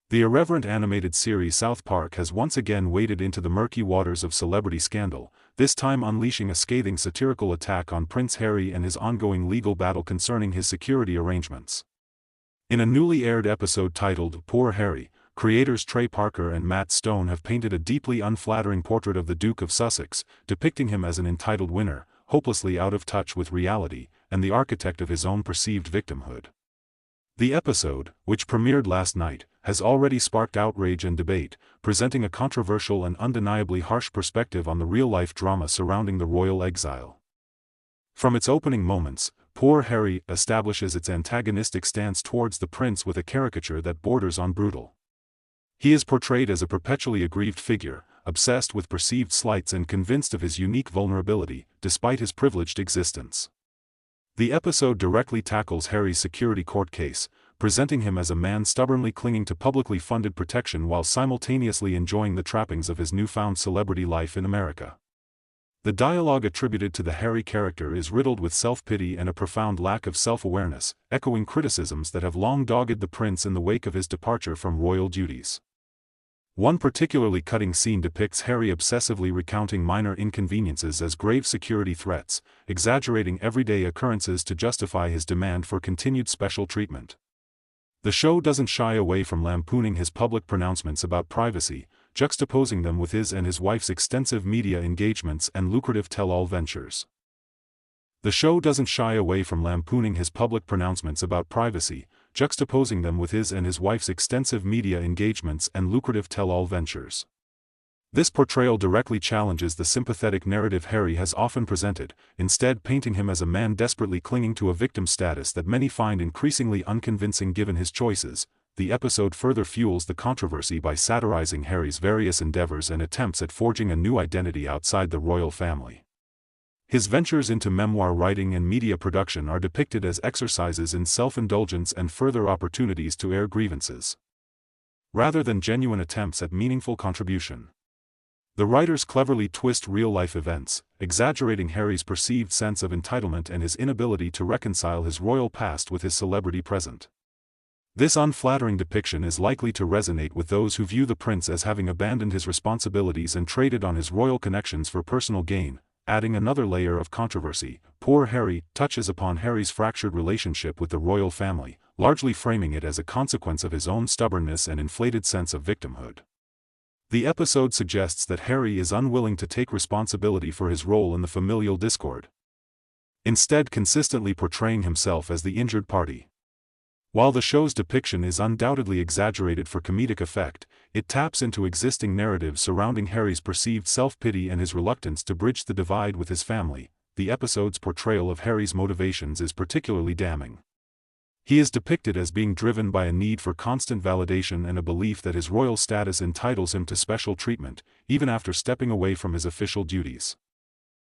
The irreverent animated series South Park has once again waded into the murky waters of celebrity scandal, this time unleashing a scathing satirical attack on Prince Harry and his ongoing legal battle concerning his security arrangements. In a newly aired episode titled Poor Harry, creators Trey and Matt Stone have painted a deeply unflattering portrait of the Duke of Sussex, depicting him as an entitled whiner, hopelessly out of touch with reality, and the architect of his own perceived victimhood. The episode, which premiered last night, has already sparked outrage and debate, presenting a controversial and undeniably harsh perspective on the real-life drama surrounding the royal exile. From its opening moments, Poor Harry establishes its antagonistic stance towards the prince with a caricature that borders on brutal. He is portrayed as a perpetually aggrieved figure, obsessed with perceived slights and convinced of his unique vulnerability, despite his privileged existence. The episode directly tackles Harry's security court case, presenting him as a man stubbornly clinging to publicly funded protection while simultaneously enjoying the trappings of his newfound celebrity life in America. The dialogue attributed to the Harry character is riddled with self-pity and a profound lack of self-awareness, echoing criticisms that have long dogged the prince in the wake of his departure from royal duties. One particularly cutting scene depicts Harry obsessively recounting minor inconveniences as grave security threats, exaggerating everyday occurrences to justify his demand for continued special treatment. The show doesn't shy away from lampooning his public pronouncements about privacy, juxtaposing them with his and his wife's extensive media engagements and lucrative tell-all ventures. The show doesn't shy away from lampooning his public pronouncements about privacy, juxtaposing them with his and his wife's extensive media engagements and lucrative tell-all ventures. This portrayal directly challenges the sympathetic narrative Harry has often presented, instead painting him as a man desperately clinging to a victim status that many find increasingly unconvincing given his choices. The episode further fuels the controversy by satirizing Harry's various endeavors and attempts at forging a new identity outside the royal family. His ventures into memoir writing and media production are depicted as exercises in self-indulgence and further opportunities to air grievances, rather than genuine attempts at meaningful contribution. The writers cleverly twist real-life events, exaggerating Harry's perceived sense of entitlement and his inability to reconcile his royal past with his celebrity present. This unflattering depiction is likely to resonate with those who view the prince as having abandoned his responsibilities and traded on his royal connections for personal gain. Adding another layer of controversy, Poor Harry touches upon Harry's fractured relationship with the royal family, largely framing it as a consequence of his own stubbornness and inflated sense of victimhood. The episode suggests that Harry is unwilling to take responsibility for his role in the familial discord, instead consistently portraying himself as the injured party. While the show's depiction is undoubtedly exaggerated for comedic effect, it taps into existing narratives surrounding Harry's perceived self-pity and his reluctance to bridge the divide with his family. The episode's portrayal of Harry's motivations is particularly damning. He is depicted as being driven by a need for constant validation and a belief that his royal status entitles him to special treatment, even after stepping away from his official duties.